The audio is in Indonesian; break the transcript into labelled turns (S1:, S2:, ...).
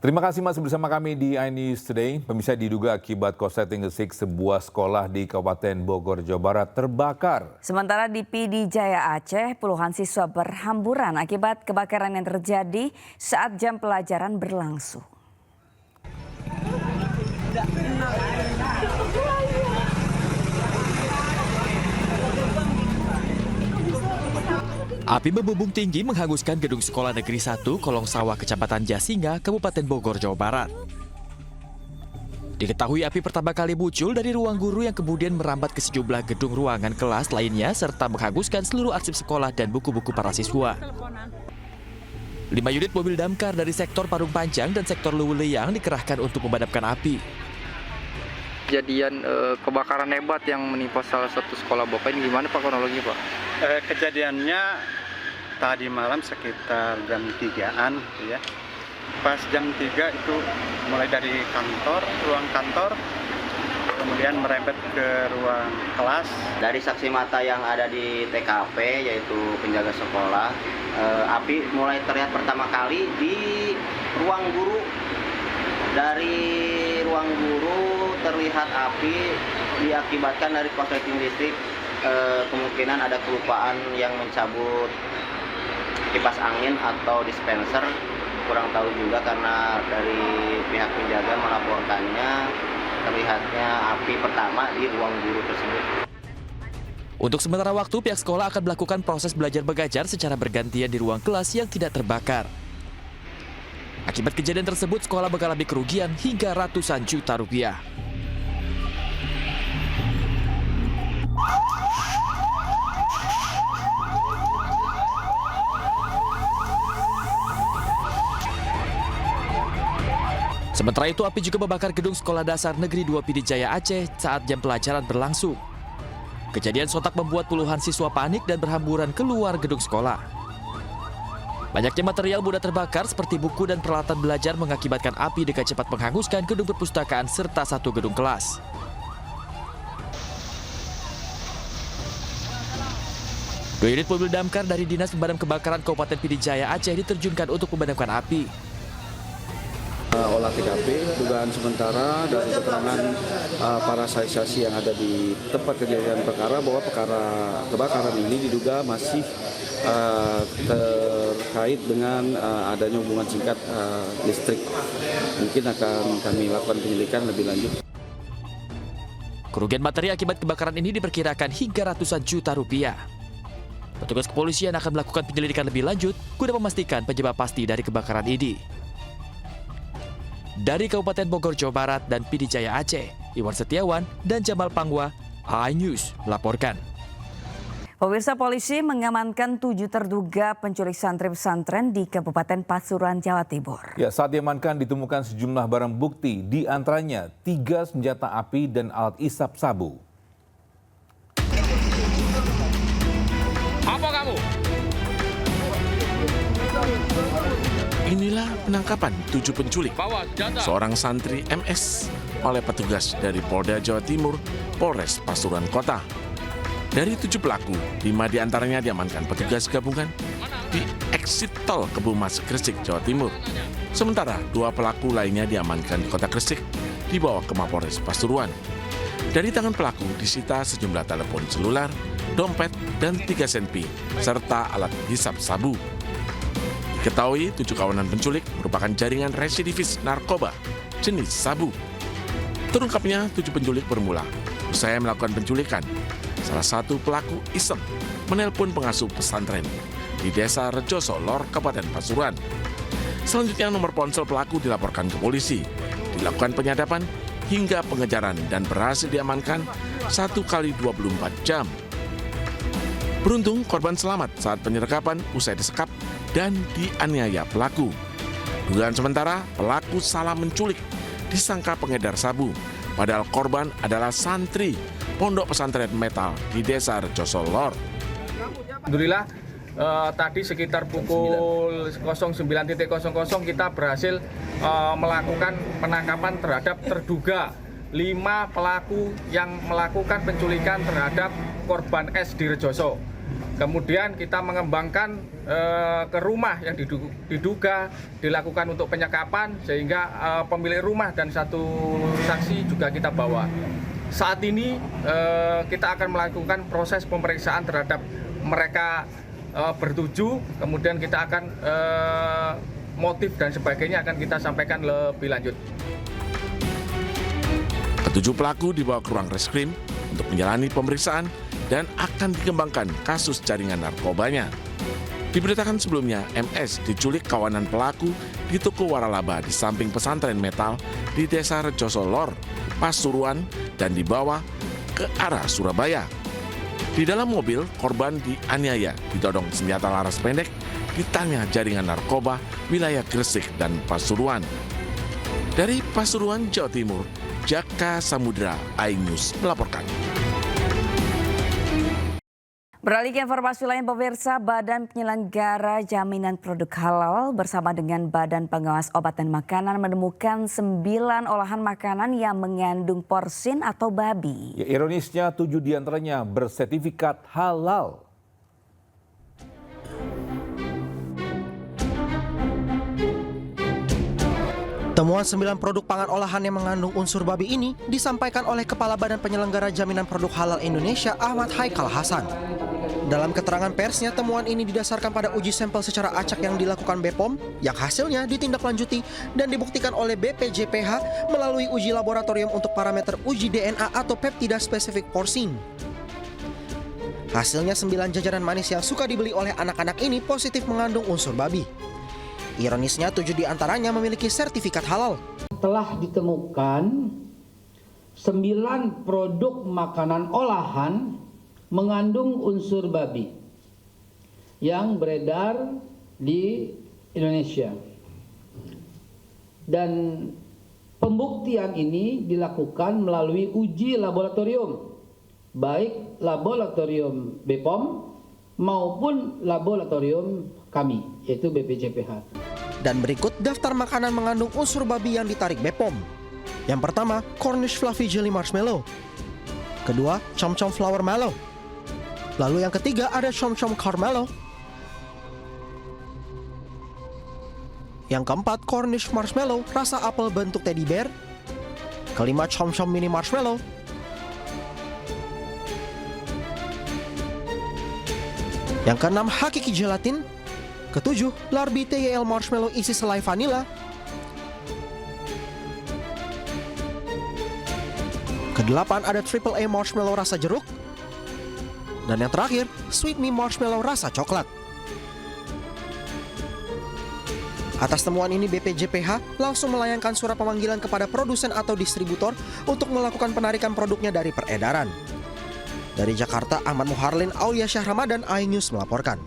S1: Terima kasih masih bersama kami di iNews Today. Pemirsa, diduga akibat korsleting listrik sebuah sekolah di Kabupaten Bogor, Jawa Barat terbakar.
S2: Sementara di PD Jaya Aceh, puluhan siswa berhamburan akibat kebakaran yang terjadi saat jam pelajaran berlangsung.
S3: Api membubung tinggi menghanguskan gedung sekolah negeri 1 Kolong Sawah, Kecamatan Jasinga, Kabupaten Bogor, Jawa Barat. Diketahui api pertama kali muncul dari ruang guru yang kemudian merambat ke sejumlah gedung ruangan kelas lainnya serta menghanguskan seluruh arsip sekolah dan buku-buku para siswa. 5 unit mobil damkar dari sektor Parung Panjang dan sektor Luwuleyang dikerahkan untuk memadamkan api.
S4: Kejadian kebakaran hebat yang menimpa salah satu sekolah Bapak ini gimana Pak kronologinya Pak?
S5: Kejadiannya tadi malam sekitar jam 3-an ya. Pas jam 3 itu mulai dari kantor, ruang kantor, kemudian merembet ke ruang kelas.
S6: Dari saksi mata yang ada di TKP yaitu penjaga sekolah, api mulai terlihat pertama kali di ruang guru. Dari ruang guru terlihat api diakibatkan dari korsleting listrik. Kemungkinan ada kelupaan yang mencabut kipas angin atau dispenser, kurang tahu juga karena dari pihak penjaga melaporkannya terlihatnya api pertama di ruang guru tersebut.
S3: Untuk sementara waktu, pihak sekolah akan melakukan proses belajar mengajar secara bergantian di ruang kelas yang tidak terbakar. Akibat kejadian tersebut, sekolah mengalami kerugian hingga ratusan juta rupiah. Sementara itu, api juga membakar gedung Sekolah Dasar Negeri 2 PD Jaya Aceh saat jam pelajaran berlangsung. Kejadian sontak membuat puluhan siswa panik dan berhamburan keluar gedung sekolah. Banyaknya material mudah terbakar seperti buku dan peralatan belajar mengakibatkan api dengan cepat menghanguskan gedung perpustakaan serta satu gedung kelas. Dua unit mobil damkar dari Dinas Pemadam Kebakaran Kabupaten PD Jaya Aceh diterjunkan untuk memadamkan api.
S7: Olah TKP, dugaan sementara dari keterangan para saksi yang ada di tempat kejadian perkara bahwa perkara kebakaran ini diduga masih terkait dengan adanya hubungan singkat listrik. Mungkin akan kami lakukan penyelidikan lebih lanjut.
S3: Kerugian materi akibat kebakaran ini diperkirakan hingga ratusan juta rupiah. Petugas kepolisian akan melakukan penyelidikan lebih lanjut guna memastikan penyebab pasti dari kebakaran ini. Dari Kabupaten Bogor, Jawa Barat dan PD Jaya Aceh, Iwan Setiawan dan Jamal Pangwa, iNews melaporkan.
S2: Pemirsa, polisi mengamankan 7 terduga penculik santri pesantren di Kabupaten Pasuruan, Jawa Timur.
S1: Ya, saat diamankan ditemukan sejumlah barang bukti, di antaranya 3 senjata api dan alat isap sabu.
S8: Apa kamu? Inilah penangkapan 7 penculik seorang santri MS oleh petugas dari Polda Jawa Timur, Polres Pasuruan Kota. Dari 7 pelaku, 5 diantaranya diamankan petugas gabungan di exit tol Kebumas, Gresik, Jawa Timur. Sementara 2 pelaku lainnya diamankan di Kota Gresik, dibawa ke Mapolres Pasuruan. Dari tangan pelaku disita sejumlah telepon seluler, dompet, dan 3 senpi, serta alat hisap sabu. Diketahui 7 kawanan penculik merupakan jaringan residivis narkoba jenis sabu. Terungkapnya 7 penculik bermula usai melakukan penculikan. Salah satu pelaku iseng menelpon pengasuh pesantren di Desa Rejoso Lor, Kabupaten Pasuruan. Selanjutnya nomor ponsel pelaku dilaporkan ke polisi. Dilakukan penyadapan hingga pengejaran dan berhasil diamankan 1 kali 24 jam. Beruntung korban selamat saat penyergapan usai disekap dan dianiaya pelaku. Dugaan sementara pelaku salah menculik, disangka pengedar sabu. Padahal korban adalah santri Pondok Pesantren Metal di Desa Rejoso Lor.
S9: Alhamdulillah tadi sekitar pukul 09.00 kita berhasil melakukan penangkapan terhadap terduga 5 pelaku yang melakukan penculikan terhadap korban S di Rejoso. Kemudian kita mengembangkan ke rumah yang diduga dilakukan untuk penyekapan, sehingga pemilik rumah dan satu saksi juga kita bawa. Saat ini kita akan melakukan proses pemeriksaan terhadap mereka bertujuh, kemudian kita akan motif dan sebagainya akan kita sampaikan lebih lanjut.
S8: Ketujuh pelaku dibawa ke ruang reskrim untuk menjalani pemeriksaan dan akan dikembangkan kasus jaringan narkobanya. Diberitakan sebelumnya, MS diculik kawanan pelaku di toko waralaba di samping pesantren metal di Desa Rejoso Lor, Pasuruan, dan dibawa ke arah Surabaya. Di dalam mobil, korban dianiaya, ditodong senjata laras pendek di tengah jaringan narkoba wilayah Gresik dan Pasuruan. Dari Pasuruan, Jawa Timur, Jaka Samudra, iNews melaporkan.
S2: Beralih ke informasi lain, pemirsa, Badan Penyelenggara Jaminan Produk Halal bersama dengan Badan Pengawas Obat dan Makanan menemukan 9 olahan makanan yang mengandung porsin atau babi.
S1: Ya, ironisnya 7 diantaranya bersertifikat halal.
S10: Temuan 9 produk pangan olahan yang mengandung unsur babi ini disampaikan oleh Kepala Badan Penyelenggara Jaminan Produk Halal Indonesia Ahmad Haikal Hasan. Dalam keterangan persnya, temuan ini didasarkan pada uji sampel secara acak yang dilakukan BPOM, yang hasilnya ditindaklanjuti dan dibuktikan oleh BPJPH melalui uji laboratorium untuk parameter uji DNA atau peptida spesifik porsin. Hasilnya 9 jajanan manis yang suka dibeli oleh anak-anak ini positif mengandung unsur babi. Ironisnya 7 diantaranya memiliki sertifikat halal.
S11: Telah ditemukan 9 produk makanan olahan mengandung unsur babi yang beredar di Indonesia. Dan pembuktian ini dilakukan melalui uji laboratorium, baik laboratorium BPOM maupun laboratorium kami, yaitu BPJPH.
S10: Dan berikut daftar makanan mengandung unsur babi yang ditarik BPOM. Yang pertama, Cornish Fluffy Jelly Marshmallow. Kedua, Chom Chom Flower Mallow. Lalu yang ketiga ada Chom Chom Caramelo. Yang keempat, Cornish Marshmallow rasa apel bentuk teddy bear. Kelima, Chom Chom Mini Marshmallow. Yang keenam, Hakiki Gelatin. Ketujuh, Larbi TYL Marshmallow isi selai vanila. Kedelapan, ada Triple A Marshmallow rasa jeruk. Dan yang terakhir, Sweet Me Marshmallow rasa coklat. Atas temuan ini, BPJPH langsung melayangkan surat pemanggilan kepada produsen atau distributor untuk melakukan penarikan produknya dari peredaran. Dari Jakarta, Ahmad Muharlin, Aulia Syah Ramadan, iNews melaporkan.